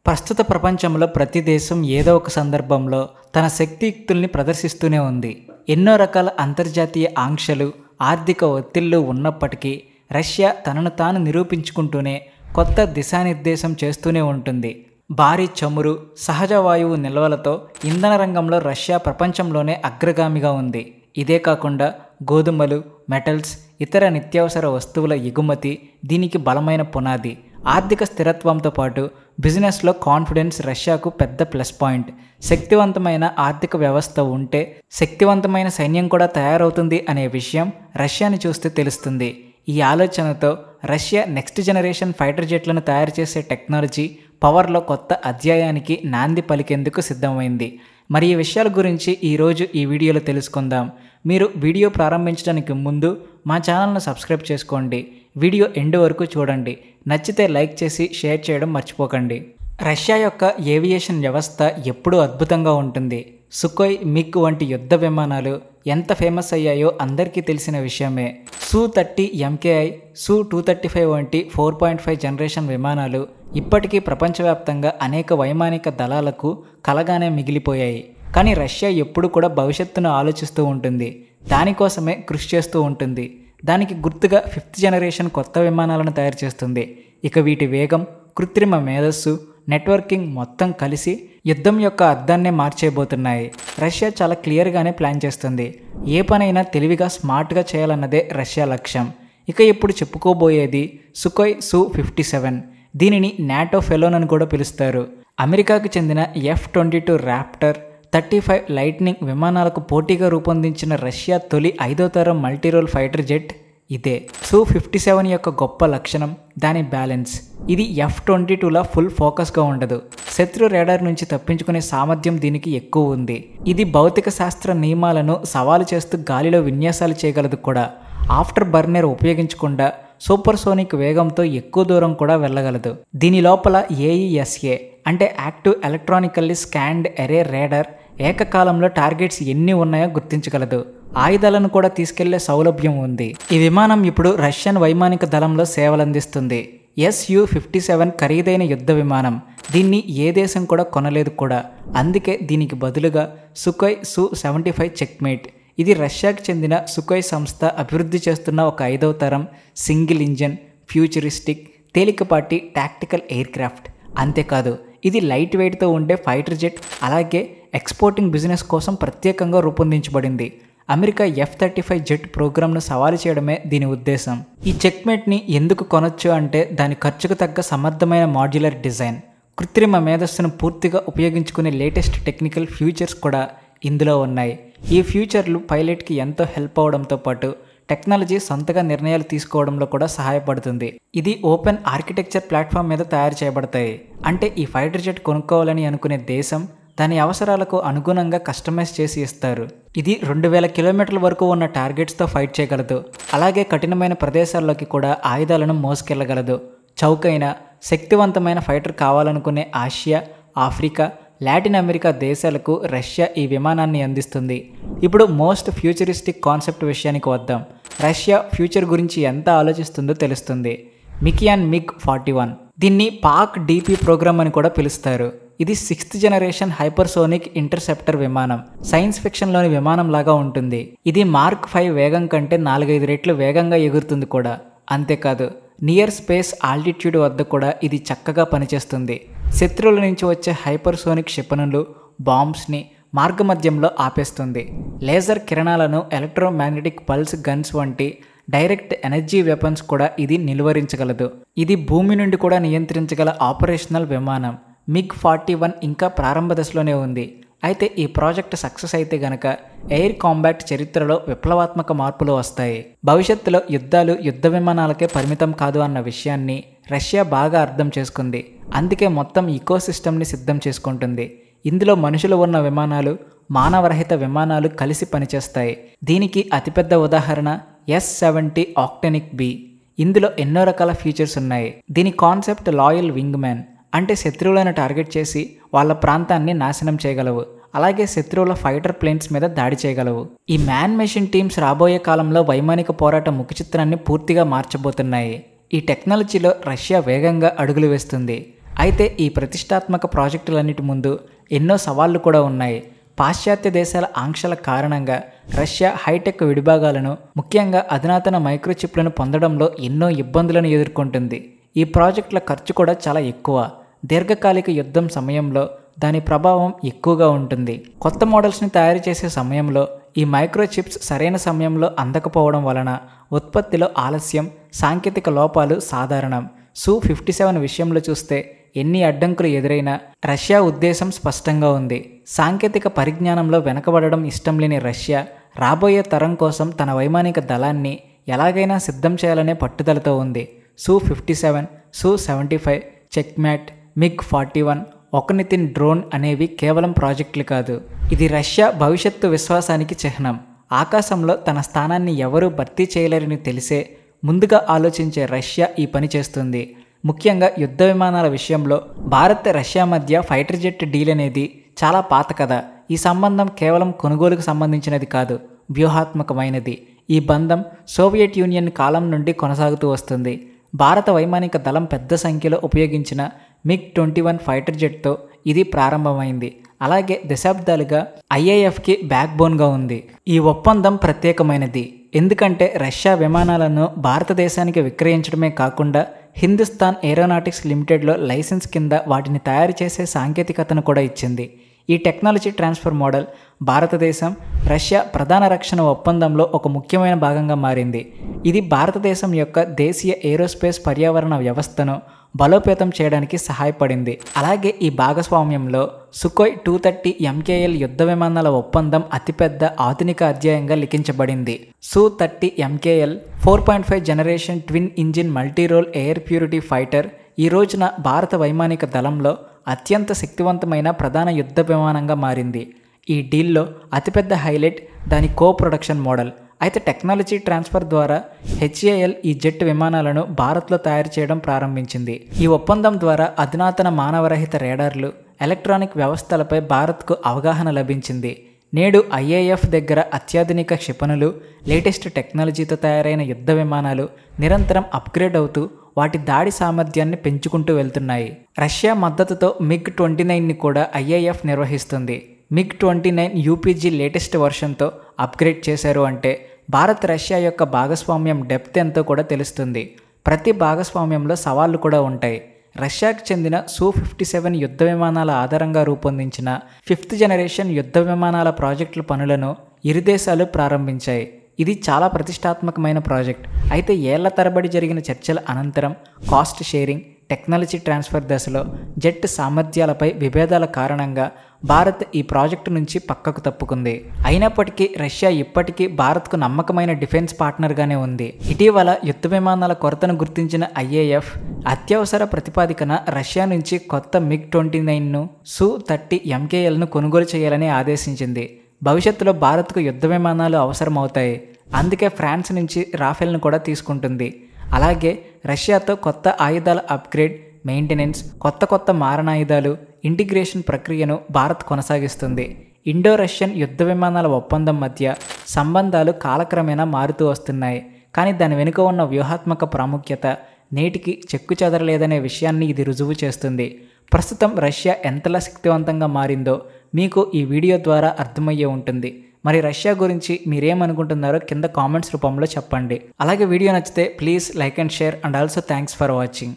ప్రస్తుత ప్రపంచంలో ప్రతి దేశం ఏదో ఒక సందర్భంలో తన శక్తియుక్తుల్ని ప్రదర్శిస్తూనే ఉంది. ఎన్నో రకాల అంతర్జాతీయ ఆంక్షలు, ఆర్థిక ఒత్తిళ్లు ఉన్నప్పటికీ రష్యా తనను తాను నిరూపించుకుంటూనే కొత్త దిశానిర్దేశం చేస్తూనే ఉంటుంది. భారీ చమురు, సహజ వాయువు నిల్వలతో ఇంధన రంగంలో రష్యా ప్రపంచంలోనే అగ్రగామిగా ఉంది. ఇదే కాకుండా గోధుమలు, మెటల్స్, ఇతర నిత్యావసర వస్తువుల ఎగుమతి దీనికి బలమైన పునాది. ఆర్థిక స్థిరత్వంతో పాటు బిజినెస్లో కాన్ఫిడెన్స్ రష్యాకు పెద్ద ప్లస్ పాయింట్. శక్తివంతమైన ఆర్థిక వ్యవస్థ ఉంటే శక్తివంతమైన సైన్యం కూడా తయారవుతుంది అనే విషయం రష్యాని చూస్తే తెలుస్తుంది. ఈ ఆలోచనతో రష్యా నెక్స్ట్ జనరేషన్ ఫైటర్ జెట్లను తయారు చేసే టెక్నాలజీ, పవర్లో కొత్త అధ్యాయానికి నాంది పలికేందుకు సిద్ధమైంది. మరి ఈ విషయాల గురించి ఈరోజు ఈ వీడియోలో తెలుసుకుందాం. మీరు వీడియో ప్రారంభించడానికి ముందు మా ఛానల్ను సబ్స్క్రైబ్ చేసుకోండి. వీడియో ఎండ్ వరకు చూడండి. నచ్చితే లైక్ చేసి షేర్ చేయడం మర్చిపోకండి. రష్యా యొక్క ఏవియేషన్ వ్యవస్థ ఎప్పుడూ అద్భుతంగా ఉంటుంది. సుకోయ్, మిగ్ వంటి యుద్ధ విమానాలు ఎంత ఫేమస్ అయ్యాయో అందరికీ తెలిసిన విషయమే. Su-30 MKI, Su-235 వంటి 4.5 జనరేషన్ విమానాలు ఇప్పటికీ ప్రపంచవ్యాప్తంగా అనేక వైమానిక దళాలకు కలగానే మిగిలిపోయాయి. కానీ రష్యా ఎప్పుడు కూడా భవిష్యత్తును ఆలోచిస్తూ ఉంటుంది, దానికోసమే కృషి చేస్తూ ఉంటుంది. దానికి గుర్తుగా 5th జనరేషన్ కొత్త విమానాలను తయారు చేస్తుంది. ఇక వీటి వేగం, కృత్రిమ మేధస్సు, నెట్వర్కింగ్ మొత్తం కలిసి యుద్ధం యొక్క అర్థాన్నే మార్చేయబోతున్నాయి. రష్యా చాలా క్లియర్గానే ప్లాన్ చేస్తుంది. ఏ పనైనా తెలివిగా, స్మార్ట్గా చేయాలన్నదే రష్యా లక్ష్యం. ఇక ఇప్పుడు చెప్పుకోబోయేది సుకోయ్ Su-57. దీనిని నాటో ఫెలోన్ అని కూడా పిలుస్తారు. అమెరికాకు చెందిన F-22 ర్యాప్టర్ 35 లైట్నింగ్ విమానాలకు పోటీగా రూపొందించిన రష్యా తొలి 5వ తరం మల్టీరోల్ ఫైటర్ జెట్ ఇదే. Su-57 యొక్క గొప్ప లక్షణం దాని బ్యాలెన్స్. ఇది F-22లా ఫుల్ ఫోకస్గా ఉండదు. శత్రు రేడార్ నుంచి తప్పించుకునే సామర్థ్యం దీనికి ఎక్కువ ఉంది. ఇది భౌతిక శాస్త్ర నియమాలను సవాలు చేస్తూ గాలిలో విన్యాసాలు చేయగలదు కూడా. ఆఫ్టర్ బర్నర్ ఉపయోగించకుండా సూపర్సోనిక్ వేగంతో ఎక్కువ దూరం కూడా వెళ్ళగలదు. దీని లోపల AESA అంటే యాక్టివ్ ఎలక్ట్రానికల్లీ స్కాన్డ్ ఎరే రేడార్ ఏకకాలంలో టార్గెట్స్ ఎన్ని ఉన్నాయో గుర్తించగలదు. ఆయుధాలను కూడా తీసుకెళ్లే సౌలభ్యం ఉంది. ఈ విమానం ఇప్పుడు రష్యన్ వైమానిక దళంలో సేవలందిస్తుంది. Su-57 ఖరీదైన యుద్ధ విమానం. దీన్ని ఏ దేశం కూడా కొనలేదు కూడా. అందుకే దీనికి బదులుగా సుకోయ్ Su-75 చెక్మేట్. ఇది రష్యాకు చెందిన సుకోయ్ సంస్థ అభివృద్ధి చేస్తున్న ఒక 5వ తరం సింగిల్ ఇంజన్, ఫ్యూచరిస్టిక్, తేలికపాటి టాక్టికల్ ఎయిర్ క్రాఫ్ట్. అంతేకాదు ఇది లైట్ వెయిట్తో ఉండే ఫైటర్ జెట్. అలాగే ఎక్స్పోర్టింగ్ బిజినెస్ కోసం ప్రత్యేకంగా రూపొందించబడింది. అమెరికా F-35 జెట్ ప్రోగ్రామ్ను సవాలు చేయడమే దీని ఉద్దేశం. ఈ చెక్మేట్ని ఎందుకు కొనొచ్చు అంటే దాని ఖర్చుకు తగ్గ సమర్థమైన మాడ్యులర్ డిజైన్, కృత్రిమ మేధస్సును పూర్తిగా ఉపయోగించుకునే లేటెస్ట్ టెక్నికల్ ఫ్యూచర్స్ కూడా ఇందులో ఉన్నాయి. ఈ ఫ్యూచర్లు పైలట్కి ఎంతో హెల్ప్ అవడంతో పాటు టెక్నాలజీ సొంతగా నిర్ణయాలు తీసుకోవడంలో కూడా సహాయపడుతుంది. ఇది ఓపెన్ ఆర్కిటెక్చర్ ప్లాట్ఫామ్ మీద తయారు చేయబడతాయి. అంటే ఈ ఫైటర్ జెట్ కొనుక్కోవాలని అనుకునే దేశం దాని అవసరాలకు అనుగుణంగా కస్టమైజ్ చేసి ఇస్తారు. ఇది 2000 కిలోమీటర్ల వరకు ఉన్న టార్గెట్స్తో ఫైట్ చేయగలదు. అలాగే కఠినమైన ప్రదేశాల్లోకి కూడా ఆయుధాలను మోసుకెళ్లగలదు. చౌకైన, శక్తివంతమైన ఫైటర్ కావాలనుకునే ఆసియా, ఆఫ్రికా, లాటిన్ అమెరికా దేశాలకు రష్యా ఈ విమానాన్ని అందిస్తుంది. ఇప్పుడు మోస్ట్ ఫ్యూచరిస్టిక్ కాన్సెప్ట్ విషయానికి వద్దాం. రష్యా ఫ్యూచర్ గురించి ఎంత ఆలోచిస్తుందో తెలుస్తుంది. మికియాన్ MiG-41. దీన్ని పాక్ DP ప్రోగ్రామ్ అని కూడా పిలుస్తారు. ఇది 6th జనరేషన్ హైపర్సోనిక్ ఇంటర్సెప్టర్ విమానం. సైన్స్ ఫిక్షన్లోని విమానం లాగా ఉంటుంది. ఇది మార్క్ 5 వేగం కంటే 4-5 రెట్లు వేగంగా ఎగురుతుంది కూడా. అంతేకాదు నియర్ స్పేస్ ఆల్టిట్యూడ్ వద్ద కూడా ఇది చక్కగా పనిచేస్తుంది. శత్రువుల నుంచి వచ్చే హైపర్సోనిక్ క్షిపణులు, బాంబ్స్ని మార్గమధ్యంలో ఆపేస్తుంది. లేజర్ కిరణాలను, ఎలక్ట్రోమాగ్నెటిక్ పల్స్ గన్స్ వంటి డైరెక్ట్ ఎనర్జీ వెపన్స్ కూడా ఇది నిలువరించగలదు. ఇది భూమి నుండి కూడా నియంత్రించగల ఆపరేషనల్ విమానం. MiG-41 ఇంకా ప్రారంభ దశలోనే ఉంది. అయితే ఈ ప్రాజెక్ట్ సక్సెస్ అయితే గనక ఎయిర్ కాంబాట్ చరిత్రలో విప్లవాత్మక మార్పులు వస్తాయి. భవిష్యత్తులో యుద్ధాలు యుద్ధ విమానాలకే పరిమితం కాదు అన్న విషయాన్ని రష్యా బాగా అర్థం చేసుకుంది. అందుకే మొత్తం ఈకోసిస్టమ్ని సిద్ధం చేసుకుంటుంది. ఇందులో మనుషులు ఉన్న విమానాలు, మానవరహిత విమానాలు కలిసి పనిచేస్తాయి. దీనికి అతిపెద్ద ఉదాహరణ S-70 ఆక్టెనిక్ B. ఇందులో ఎన్నో రకాల ఫీచర్స్ ఉన్నాయి. దీని కాన్సెప్ట్ లాయల్ వింగ్ మ్యాన్. అంటే శత్రువులను టార్గెట్ చేసి వాళ్ళ ప్రాంతాన్ని నాశనం చేయగలవు. అలాగే శత్రువుల ఫైటర్ ప్లేన్స్ మీద దాడి చేయగలవు. ఈ మ్యాన్ మెషిన్ టీమ్స్ రాబోయే కాలంలో వైమానిక పోరాట ముఖచిత్రాన్ని పూర్తిగా మార్చబోతున్నాయి. ఈ టెక్నాలజీలో రష్యా వేగంగా అడుగులు వేస్తుంది. అయితే ఈ ప్రతిష్టాత్మక ప్రాజెక్టులన్నిటి ముందు ఎన్నో సవాళ్లు కూడా ఉన్నాయి. పాశ్చాత్య దేశాల ఆంక్షల కారణంగా రష్యా హైటెక్ విడిభాగాలను, ముఖ్యంగా అధునాతన మైక్రోచిప్లను పొందడంలో ఎన్నో ఇబ్బందులను ఎదుర్కొంటుంది. ఈ ప్రాజెక్టుల ఖర్చు కూడా చాలా ఎక్కువ. దీర్ఘకాలిక యుద్ధం సమయంలో దాని ప్రభావం ఎక్కువగా ఉంటుంది. కొత్త మోడల్స్ని తయారు చేసే సమయంలో ఈ మైక్రోచిప్స్ సరైన సమయంలో అందకపోవడం వలన ఉత్పత్తిలో ఆలస్యం, సాంకేతిక లోపాలు సాధారణం. Su-57 విషయంలో చూస్తే ఎన్ని అడ్డంకులు ఎదురైనా రష్యా ఉద్దేశం స్పష్టంగా ఉంది. సాంకేతిక పరిజ్ఞానంలో వెనకబడడం ఇష్టం లేని రష్యా రాబోయే తరం కోసం తన వైమానిక దళాన్ని ఎలాగైనా సిద్ధం చేయాలనే పట్టుదలతో ఉంది. Su-57, Su-75, చెక్మ్యాట్, MiG-41, ఒకనితిన్ డ్రోన్ అనేవి కేవలం ప్రాజెక్టులు కాదు. ఇది రష్యా భవిష్యత్తు విశ్వాసానికి చిహ్నం. ఆకాశంలో తన స్థానాన్ని ఎవరూ భర్తీ చేయలేరని తెలిసే ముందుగా ఆలోచించే రష్యా ఈ పని చేస్తుంది. ముఖ్యంగా యుద్ధ విమానాల విషయంలో భారత్, రష్యా మధ్య ఫైటర్ జెట్ డీల్ అనేది చాలా పాత కథ. ఈ సంబంధం కేవలం కొనుగోలుకు సంబంధించినది కాదు, వ్యూహాత్మకమైనది. ఈ బంధం సోవియట్ యూనియన్ కాలం నుండి కొనసాగుతూ వస్తుంది. భారత వైమానిక దళం పెద్ద సంఖ్యలో ఉపయోగించిన MiG-21 ఫైటర్ జెట్తో ఇది ప్రారంభమైంది. అలాగే దశాబ్దాలుగా IAFకి బ్యాక్ బోన్గా ఉంది. ఈ ఒప్పందం ప్రత్యేకమైనది ఎందుకంటే రష్యా విమానాలను భారతదేశానికి విక్రయించడమే కాకుండా హిందుస్థాన్ ఏరోనాటిక్స్ లిమిటెడ్లో లైసెన్స్ కింద వాటిని తయారు చేసే సాంకేతికతను కూడా ఇచ్చింది. ఈ టెక్నాలజీ ట్రాన్స్ఫర్ మోడల్ భారతదేశం, రష్యా ప్రధాన రక్షణ ఒప్పందంలో ఒక ముఖ్యమైన భాగంగా మారింది. ఇది భారతదేశం యొక్క దేశీయ ఏరోస్పేస్ పర్యావరణ వ్యవస్థను బలోపేతం చేయడానికి సహాయపడింది. అలాగే ఈ భాగస్వామ్యంలో Sukhoi 230 MKL యుద్ధ విమానాల ఒప్పందం అతిపెద్ద ఆధునిక అధ్యాయంగా లిఖించబడింది. Su-30 MKL 4.5 generation twin engine multirole air purity fighter ఈ రోజున భారత వైమానిక దళంలో అత్యంత శక్తివంతమైన ప్రధాన యుద్ధ విమానంగా మారింది. ఈ డీల్లో అతిపెద్ద హైలైట్ దాని కో ప్రొడక్షన్ మోడల్. అయితే టెక్నాలజీ ట్రాన్స్ఫర్ ద్వారా HAL ఈ జెట్ విమానాలను భారత్లో తయారు చేయడం ప్రారంభించింది. ఈ ఒప్పందం ద్వారా అధునాతన మానవరహిత రేడార్లు, ఎలక్ట్రానిక్ వ్యవస్థలపై భారత్కు అవగాహన లభించింది. నేడు IAF దగ్గర అత్యాధునిక క్షిపణులు, లేటెస్ట్ టెక్నాలజీతో తయారైన యుద్ధ విమానాలు నిరంతరం అప్గ్రేడ్ అవుతూ వాటి దాడి సామర్థ్యాన్ని పెంచుకుంటూ వెళ్తున్నాయి. రష్యా మద్దతుతో MiG-29ని కూడా IAF నిర్వహిస్తుంది. MiG-29 UPG లేటెస్ట్ వర్షన్తో అప్గ్రేడ్ చేశారు అంటే భారత్, రష్యా యొక్క భాగస్వామ్యం డెప్త్ ఎంతో కూడా తెలుస్తుంది. ప్రతి భాగస్వామ్యంలో సవాళ్లు కూడా ఉంటాయి. రష్యాకు చెందిన Su-57 యుద్ధ విమానాల ఆధారంగా రూపొందించిన 5th జనరేషన్ యుద్ధ విమానాల ప్రాజెక్టుల పనులను ఇరు దేశాలు ప్రారంభించాయి. ఇది చాలా ప్రతిష్టాత్మకమైన ప్రాజెక్ట్. అయితే ఏళ్ల తరబడి జరిగిన చర్చల అనంతరం కాస్ట్ షేరింగ్, టెక్నాలజీ ట్రాన్స్ఫర్ దశలో జెట్ సామర్థ్యాలపై విభేదాల కారణంగా భారత్ ఈ ప్రాజెక్టు నుంచి పక్కకు తప్పుకుంది. అయినప్పటికీ రష్యా ఇప్పటికీ భారత్కు నమ్మకమైన డిఫెన్స్ పార్ట్నర్గానే ఉంది. ఇటీవల యుద్ధ విమానాల కొరతను గుర్తించిన IAF అత్యవసర ప్రతిపాదికన రష్యా నుంచి కొత్త MiG-29ను, Su-30 MKLను కొనుగోలు చేయాలని ఆదేశించింది. భవిష్యత్తులో భారత్కు యుద్ధ విమానాలు అవసరమవుతాయి. అందుకే ఫ్రాన్స్ నుంచి రాఫెల్ను కూడా తీసుకుంటుంది. అలాగే రష్యాతో కొత్త ఆయుధాల అప్గ్రేడ్, మెయింటెనెన్స్, కొత్త మారణాయుధాలు, ఇంటిగ్రేషన్ ప్రక్రియను భారత్ కొనసాగిస్తుంది. ఇండో రష్యన్ యుద్ధ విమానాల ఒప్పందం మధ్య సంబంధాలు కాలక్రమేణా మారుతూ వస్తున్నాయి. కానీ దాని వెనుక ఉన్న వ్యూహాత్మక ప్రాముఖ్యత నేటికి చెక్కుచెదరలేదనే విషయాన్ని ఇది రుజువు చేస్తుంది. ప్రస్తుతం రష్యా ఎంతలా శక్తివంతంగా మారిందో మీకు ఈ వీడియో ద్వారా అర్థమయ్యే ఉంటుంది. మరి రష్యా గురించి మీరేమనుకుంటున్నారో కింద కామెంట్స్ రూపంలో చెప్పండి. అలాగే వీడియో నచ్చితే please like and share and also thanks for watching.